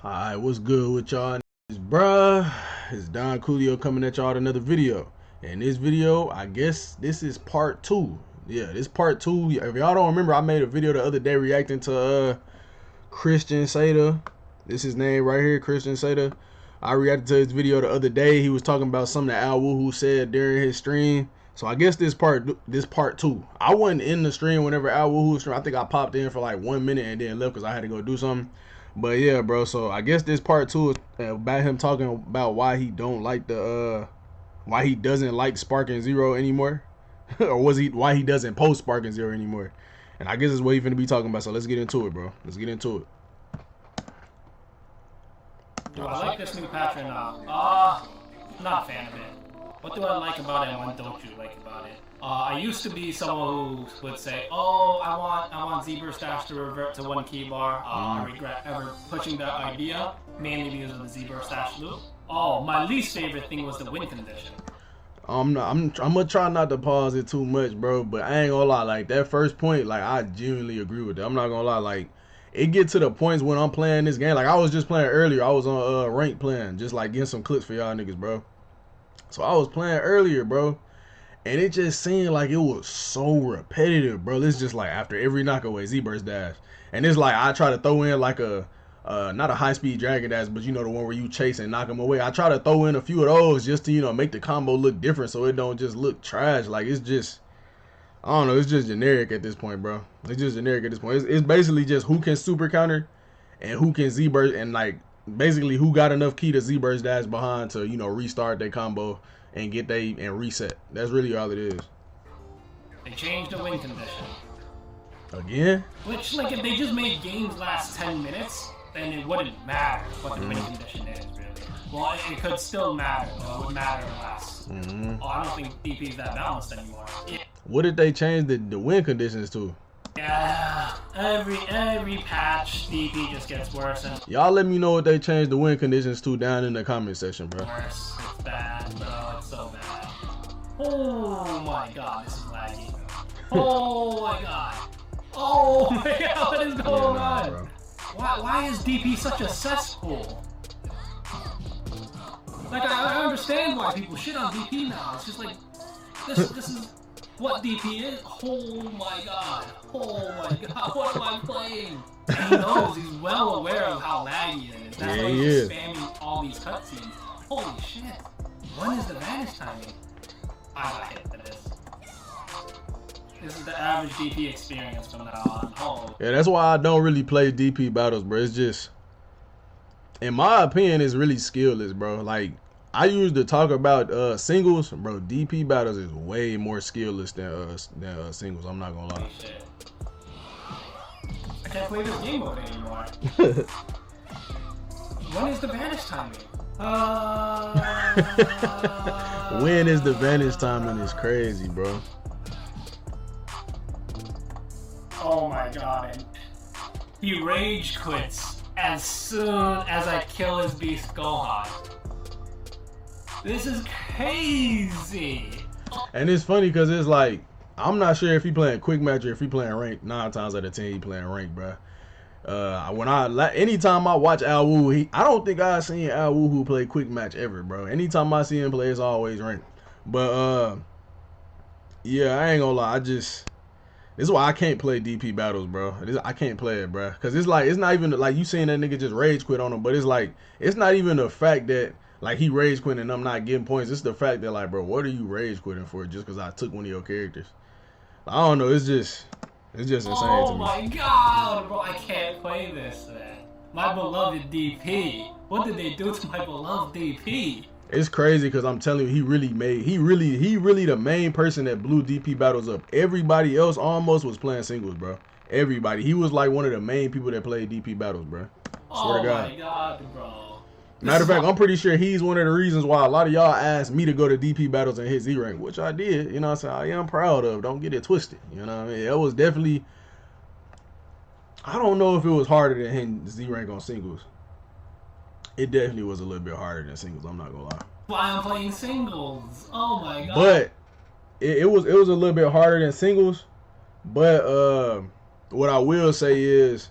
Alright, what's good with y'all? Bruh, it's Don Coolio coming at y'all with another video. And this video, I guess this is part two. Yeah, this part two. If y'all don't remember, I made a video the other day reacting to Christian Seda. This is his name right here, Christian Seda. I reacted to his video the other day. He was talking about something that Alwuhu said during his stream. So I guess this part two. I wasn't in the stream whenever Alwuhu streamed. I think I popped in for like 1 minute and then left because I had to go do something. But yeah, bro. So I guess this part two is about him talking about why he don't like why he doesn't like Sparking Zero anymore, or why he doesn't post Sparking Zero anymore. And I guess it's what he's gonna be talking about. So let's get into it, bro. Let's get into it. Do I like this new patch or not? Not a fan of it. What do I like about it and what don't you like about it? I used to be someone who would say, oh, I want Zebra Stash to revert to one key bar. I regret ever pushing that idea, mainly because of the Zebra Stash loop. Oh, my least favorite thing was the win condition. I'm gonna try not to pause it too much, bro, but I ain't gonna lie, like that first point, like I genuinely agree with that. I'm not gonna lie, like it get to the points when I'm playing this game, like I was just playing earlier, I was on rank playing, just like getting some clips for y'all niggas, bro. So I was playing earlier, bro, and it just seemed like it was so repetitive, bro. It's just like after every knockaway, Z-Burst dash, and it's like I try to throw in like a not a high-speed dragon dash, but you know, the one where you chase and knock them away. I try to throw in a few of those just to, you know, make the combo look different so it don't just look trash. Like it's just, I don't know, it's just generic at this point, bro. It's just generic at this point. It's basically just who can super counter and who can Z-Burst, and like basically who got enough key to Z-Burst dash behind to, you know, restart their combo and get and reset. That's really all it is. They changed the win condition. Again? Which, like, if they just made games last 10 minutes, then it wouldn't matter what the win condition is, really. Well, it could still matter, but it would matter less. Oh, I don't think DP is that balanced anymore. What did they change the win conditions to? Yeah, every patch, DP just gets worse and Y'all let me know what they changed the win conditions to down in the comment section, bro. worse. It's bad, bro. It's so bad. Oh my god, this is laggy. Oh my god. Oh my god, what is going on? Bro. Why is DP such a cesspool? Like, I understand why people shit on DP now. It's just like, this is what DP is. Oh my god. Oh my god, what am I playing? And he knows, he's well aware of how laggy it is. That's why he's spamming all these cutscenes. Holy shit. When is the vanish timing? I got hit for this. This is the average DP experience from now on. Oh. Yeah, that's why I don't really play DP battles, bro. It's just, in my opinion, it's really skillless, bro. Like, I used to talk about singles, bro. DP battles is way more skillless than singles. I'm not gonna lie. Holy shit. I can't play this game mode anymore. When is the vanish timing? When is the vanish timing is crazy, bro. Oh my god, and he rage quits as soon as I kill his beast Gohan. This is crazy. And it's funny because it's like, I'm not sure if he playing quick match or if he playing rank. 9 times out of 10 he playing rank, bro. Anytime I watch Alwuhu, I don't think I've seen Alwuhu play quick match ever, bro. Anytime I see him play, it's always rank. But yeah, I ain't gonna lie, this is why I can't play DP battles, bro. I can't play it, bro. Cause it's like, it's not even like you seeing that nigga just rage quit on him, but it's like, it's not even the fact that like he rage quitting and I'm not getting points. It's the fact that like, bro, what are you rage quitting for just cause I took one of your characters? I don't know. It's just insane to me. Oh my god, bro, I can't play this, man. My beloved DP. What did they do to my beloved DP? It's crazy because I'm telling you, he really the main person that blew DP battles up. Everybody else almost was playing singles, bro. Everybody. He was like one of the main people that played DP battles, bro. Swear to God. Oh my god, bro. Matter of fact, I'm pretty sure he's one of the reasons why a lot of y'all asked me to go to DP battles and hit Z rank, which I did. You know what I'm saying? I am proud of. Don't get it twisted. You know what I mean? It was definitely, I don't know if it was harder than hitting Z rank on singles. It definitely was a little bit harder than singles. I'm not gonna lie. Why I'm playing singles? Oh my god. But it was a little bit harder than singles. But what I will say is,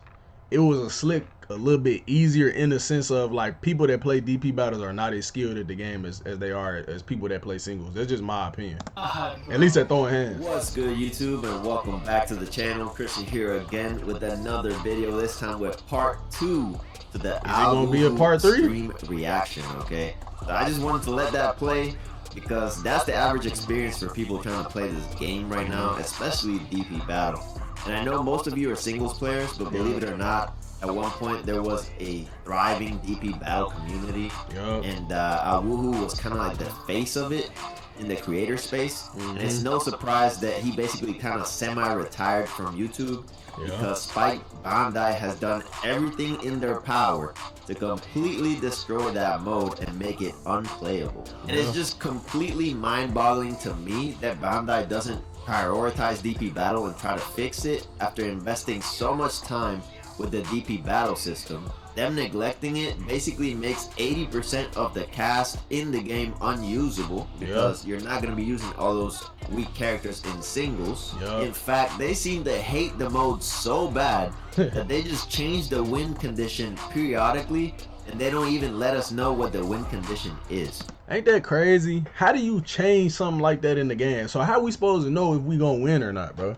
it was a slick a little bit easier in the sense of like people that play DP battles are not as skilled at the game as they are as people that play singles. That's just my opinion. At least at throwing hands. What's good, YouTube, and welcome back to the channel. Christian here again with another video. This time with part 2 to the gonna be a part 3 stream reaction. Okay, so I just wanted to let that play because that's the average experience for people trying to play this game right now, especially DP battle. And I know most of you are singles players, but believe it or not, at one point there was a thriving DP battle community, and Alwuhu was kind of like the face of it in the creator space. And it's no surprise that he basically kind of semi-retired from YouTube because Spike Bandai has done everything in their power to completely destroy that mode and make it unplayable. And it's just completely mind-boggling to me that Bandai doesn't prioritize DP battle and try to fix it after investing so much time with the DP battle system. Them neglecting it basically makes 80% of the cast in the game unusable because you're not going to be using all those weak characters in singles. In fact, they seem to hate the mode so bad that they just change the win condition periodically, and they don't even let us know what the win condition is. Ain't that crazy? How do you change something like that in the game? So how we supposed to know if we gonna win or not, bro?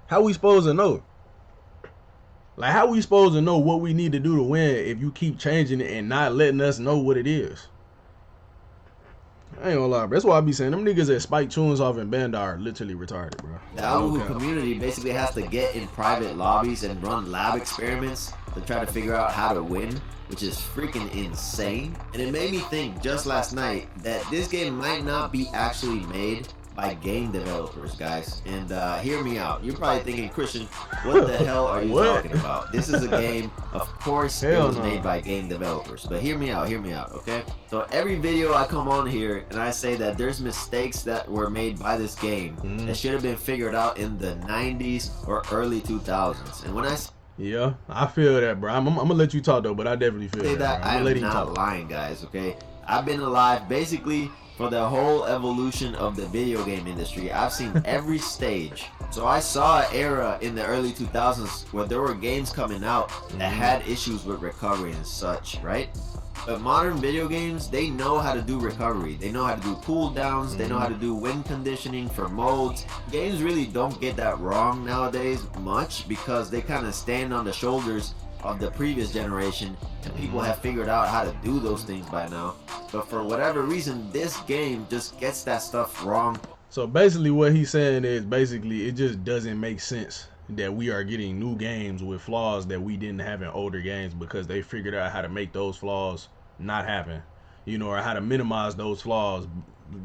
How we supposed to know? Like, how we supposed to know what we need to do to win if you keep changing it and not letting us know what it is? I ain't gonna lie, bro. That's why I be saying them niggas that Spike tunes off in Bandai are literally retarded, bro. The Alwuhu community basically has to get in private lobbies and run lab experiments to try to figure out how to win, which is freaking insane. And it made me think just last night that this game might not be actually made by game developers, guys. And hear me out. You're probably thinking, Christian, what the hell are you talking about? This is a game, of course, it was made by game developers. But hear me out, okay? So every video I come on here and I say that there's mistakes that were made by this game that should have been figured out in the 90s or early 2000s. And when I I feel that, bro. I'm gonna let you talk though, but I definitely feel that. I'm not lying, guys, okay? I've been alive basically for the whole evolution of the video game industry. I've seen every stage. So I saw an era in the early 2000s where there were games coming out that had issues with recovery and such, right? But modern video games, they know how to do recovery. They know how to do cooldowns. They know how to do win conditioning for modes. Games really don't get that wrong nowadays much because they kind of stand on the shoulders of the previous generation, and people have figured out how to do those things by now. But for whatever reason, this game just gets that stuff wrong. So basically what he's saying is basically it just doesn't make sense that we are getting new games with flaws that we didn't have in older games because they figured out how to make those flaws not happen, you know, or how to minimize those flaws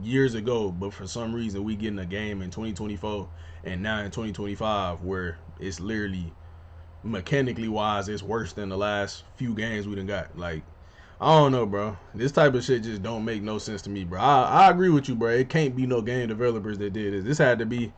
years ago. But for some reason we getting a game in 2024 and now in 2025 where it's literally mechanically wise it's worse than the last few games we done got. Like, I don't know, bro. This type of shit just don't make no sense to me, bro. I agree with you, bro. It can't be no game developers that did this. This had to be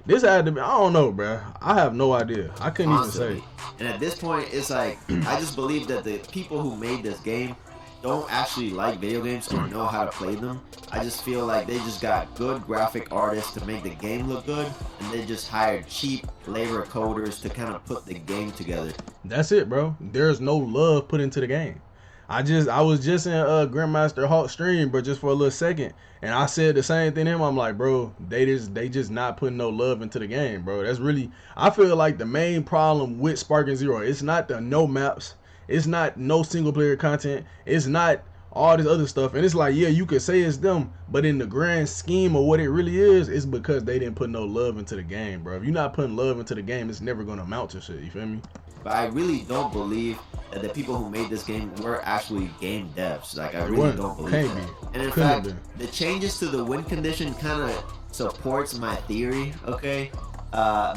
I don't know, bro. I have no idea. I couldn't even say. And at this point it's like I just believe that the people who made this game don't actually like video games or know how to play them. I just feel like they just got good graphic artists to make the game look good, and they just hired cheap labor coders to kind of put the game together. That's it, bro. There's no love put into the game. I was just in Grandmaster Hawk's stream, but just for a little second, and I said the same thing to him. I'm like, bro, they just not putting no love into the game, bro. That's really, I feel like the main problem with Sparking Zero. It's not the no maps. It's not no single player content. It's not all this other stuff. And it's like, yeah, you could say it's them, but in the grand scheme of what it really is, it's because they didn't put no love into the game, bro. If you're not putting love into the game, it's never gonna amount to shit. You feel me? But I really don't believe that the people who made this game were actually game devs. Like, I really don't believe that. And in fact, the changes to the win condition kind of supports my theory, okay?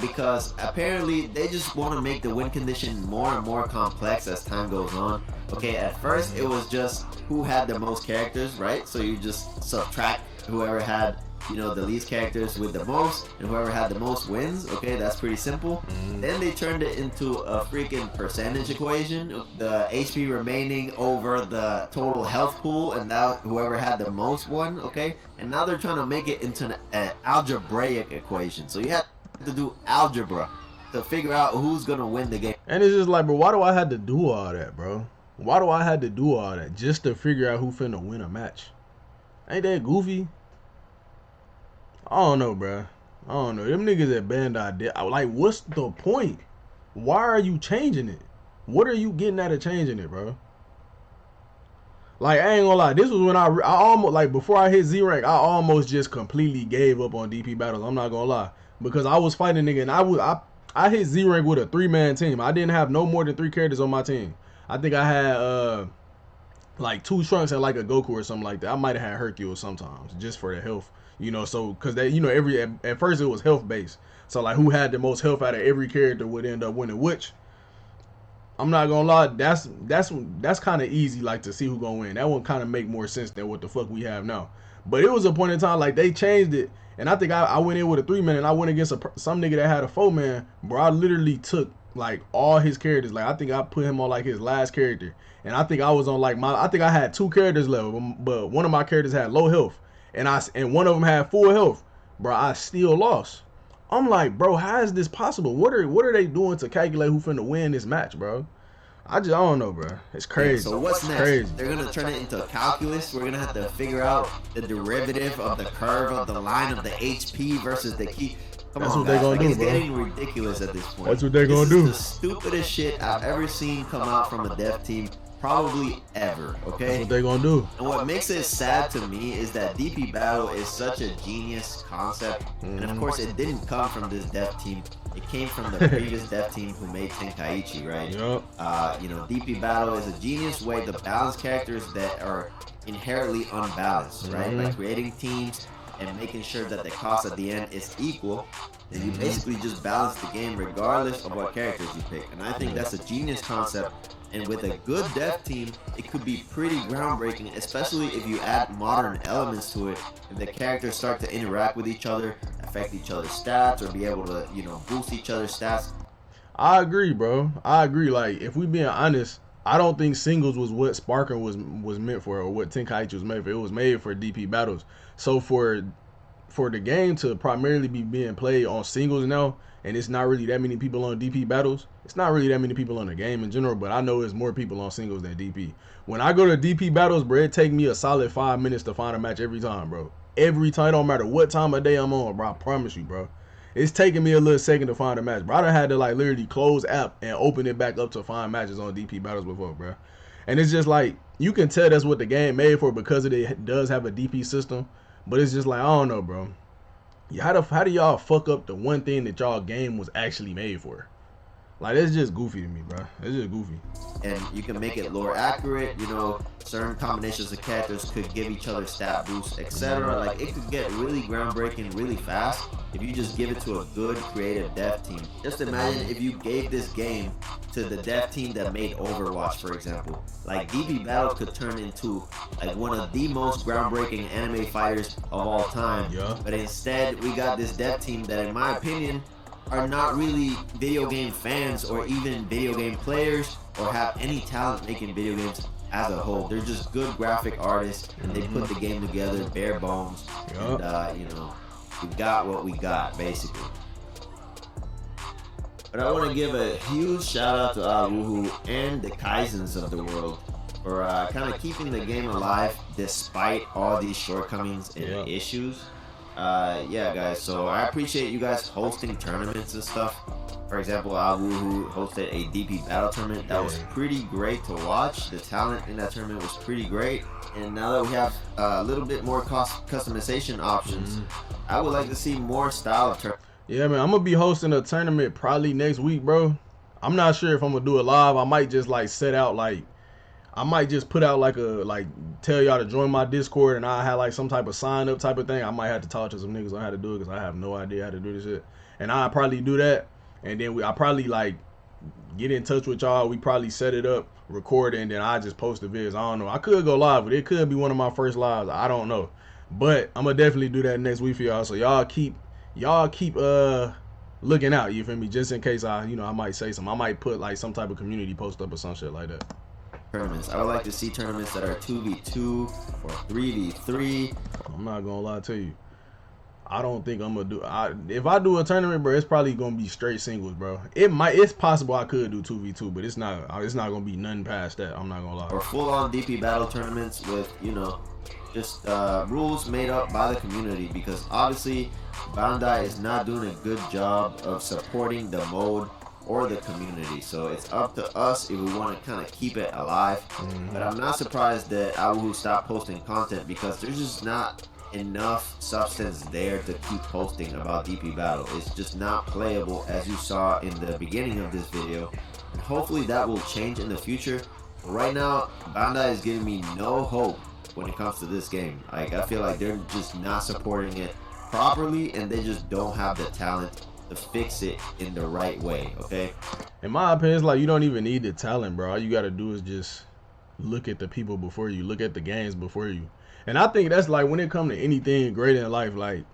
Because apparently they just want to make the win condition more and more complex as time goes on. Okay, at first it was just who had the most characters, right? So you just subtract whoever had, you know, the least characters with the most, and whoever had the most wins. Okay, that's pretty simple. Then they turned it into a freaking percentage equation, the HP remaining over the total health pool, and now whoever had the most won. Okay, and now they're trying to make it into an algebraic equation. So you have to do algebra to figure out who's gonna win the game. And it's just like, bro, why do I have to do all that, bro? Why do I have to do all that just to figure out who finna win a match? Ain't that goofy? I don't know, bro. I don't know. Them niggas at Bandai did. Like, what's the point? Why are you changing it? What are you getting out of changing it, bro? Like, I ain't gonna lie. This was when I almost, like, before I hit Z rank, I almost just completely gave up on DP battles. I'm not gonna lie, because I was fighting nigga, and I hit Z rank with a 3-man team. I didn't have no more than 3 characters on my team. I think I had like 2 Trunks and like a Goku or something like that. I might have had Hercule sometimes just for the health, you know. So because they, you know, at first it was health based. So like who had the most health out of every character would end up winning. Which I'm not gonna lie, that's kind of easy, like, to see who gonna win. That one kind of make more sense than what the fuck we have now. But it was a point in time like they changed it, and I think I went in with a 3-man and I went against some nigga that had a 4-man. Bro, I literally took like all his characters. Like I think I put him on like his last character, and I think I was on like I think I had 2 characters left, but one of my characters had low health, and one of them had full health. Bro, I still lost. I'm like, bro, how is this possible? What are they doing to calculate who finna win this match, bro? I don't know, bro. It's crazy. So what's next? Crazy. They're gonna turn it into a calculus. We're gonna have to figure out the derivative of the curve of the line of the HP versus the key. Come That's on, what they guys. gonna Like, do, it's bro. getting ridiculous at this point. That's what they gonna do. This is the stupidest shit I've ever seen come out from a dev team, probably ever. Okay. That's what they gonna do. And what makes it sad to me is that DP Battle is such a genius concept, and of course it didn't come from this dev team. It came from the previous dev team who made Tenkaichi, right? Yep. You know, DP Battle is a genius way to balance characters that are inherently unbalanced, right? By creating teams and making sure that the cost at the end is equal, and you basically just balance the game regardless of what characters you pick. And I think that's a genius concept. And with a good dev team, it could be pretty groundbreaking, especially if you add modern elements to it. If the characters start to interact with each other, affect each other's stats, or be able to, you know, boost each other's stats. I agree, bro. I agree. Like, if we being honest, I don't think singles was what Sparking was meant for, or what Tenkaichi was made for. It was made for DP battles. So for the game to primarily be being played on singles now, and it's not really that many people on DP battles. It's not really that many people on the game in general, but I know it's more people on singles than DP. When I go to DP battles, bro, it take me a solid 5 minutes to find a match every time, bro. Every time, it don't matter what time of day I'm on, bro. I promise you, bro. It's taking me a little second to find a match, bro. I done had to like literally close app and open it back up to find matches on DP battles before, bro. And it's just like, you can tell that's what the game made for because it does have a DP system, but it's just like, I don't know, bro. How do y'all fuck up the one thing that y'all game was actually made for? Like, it's just goofy to me, bro. It's just goofy. And you can make it lore accurate, you know, certain combinations of characters could give each other stat boosts, etc. Like, it could get really groundbreaking really fast if you just give it to a good creative dev team. Just imagine if you gave this game to the dev team that made Overwatch, for example. Like, DP Battle could turn into like one of the most groundbreaking anime fighters of all time. Yeah. But instead, we got this dev team that, in my opinion, are not really video game fans or even video game players or have any talent making video games as a whole. They're just good graphic artists, and they put the game together bare bones. Yep. And you know, we got what we got basically. But I want to give a huge shout out to Alwuhu and the Kaizens of the world for kind of keeping the game alive despite all these shortcomings and issues. Yeah, guys, so I appreciate you guys hosting tournaments and stuff. For example, Alwuhu hosted a DP battle tournament that was pretty great to watch. The talent in that tournament was pretty great. And now that we have a little bit more customization options, I would like to see more style of tournaments. Yeah, man, I'm gonna be hosting a tournament probably next week, bro. I'm not sure if I'm gonna do it live. I might just like set out like, I might just put out like tell y'all to join my Discord, and I have like some type of sign up type of thing. I might have to talk to some niggas on how to do it because I have no idea how to do this shit. And I'll probably do that, and then I probably like get in touch with y'all. We probably set it up, record it, and then I just post the vids. I don't know. I could go live, but it could be one of my first lives. I don't know. But I'm gonna definitely do that next week for y'all. So y'all keep looking out. You feel me? Just in case I might say something. I might put like some type of community post up or some shit like that. Tournaments. I would like to see tournaments that are 2v2 or 3v3. I'm not gonna lie to you. I don't think I'm gonna do. If I do a tournament, bro, it's probably gonna be straight singles, bro. It's possible I could do 2v2, but it's not. It's not gonna be nothing past that. I'm not gonna lie. Or full-on DP battle tournaments with, you know, just rules made up by the community, because obviously Bandai is not doing a good job of supporting the mode or the community. So it's up to us if we want to kind of keep it alive. But I'm not surprised that Alwuhu stopped posting content, because there's just not enough substance there to keep posting about DP battle. It's just not playable, as you saw in the beginning of this video, and hopefully that will change in the future. But right now, Bandai is giving me no hope when it comes to this game. Like, I feel like they're just not supporting it properly, and they just don't have the talent to fix it in the right way. Okay, in my opinion, it's like you don't even need the talent, bro. All you gotta do is just look at the people before you, look at the games before you. And I think that's like when it comes to anything great in life, like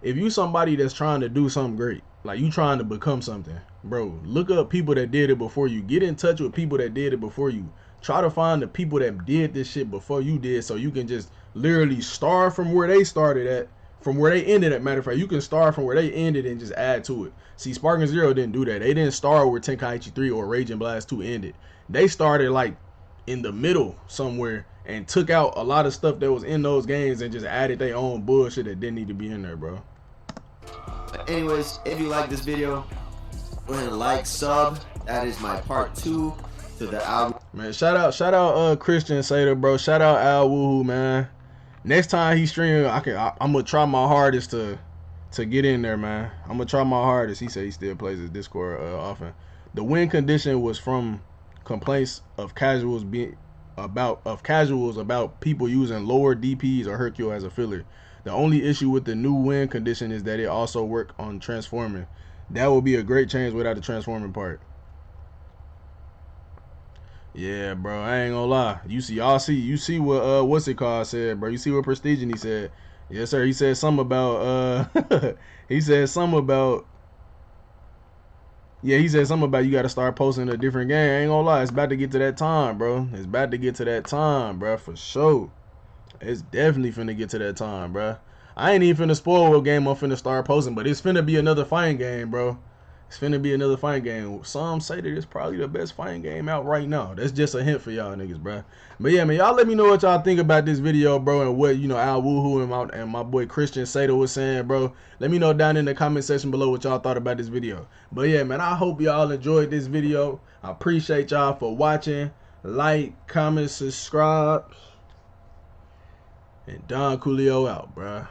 if you somebody that's trying to do something great, like you trying to become something, bro, look up people that did it before you. Get in touch with people that did it before you. Try to find the people that did this shit before you did, so you can just literally start from where they started at, from where they ended at. Matter of fact, you can start from where they ended and just add to it. See, Sparking Zero didn't do that. They didn't start where Tenkaichi 3 or Raging Blast 2 ended. They started like in the middle somewhere and took out a lot of stuff that was in those games and just added their own bullshit that didn't need to be in there, bro. But anyways, if you like this video, go ahead and like, sub. That is my part 2 to the album. Man, shout out Christian Sater, bro. Shout out Alwuhu, man. Next time he stream, I'm gonna try my hardest to get in there, man. I'm gonna try my hardest. He said he still plays his Discord often. The win condition was from complaints of casuals about people using lower DPs or Hercule as a filler. The only issue with the new win condition is that it also work on transforming. That will be a great change without the transforming part. Yeah, bro, I ain't gonna lie. You see what what's it called said, bro. You see what Prestigin he said. Yes, sir. He said something about he said something about you gotta start posting a different game. I ain't gonna lie, it's about to get to that time, bro. It's about to get to that time, bro, for sure. It's definitely finna get to that time, bro. I ain't even finna spoil what game I'm finna start posting, but it's finna be another fighting game, bro. It's finna be another fighting game. Some say that it's probably the best fighting game out right now. That's just a hint for y'all niggas, bro. But yeah, man, y'all let me know what y'all think about this video, bro, and what, you know, Alwuhu and my boy Christian Sater was saying, bro. Let me know down in the comment section below what y'all thought about this video. But yeah, man, I hope y'all enjoyed this video. I appreciate y'all for watching. Like, comment, subscribe. And Don Coolio out, bro.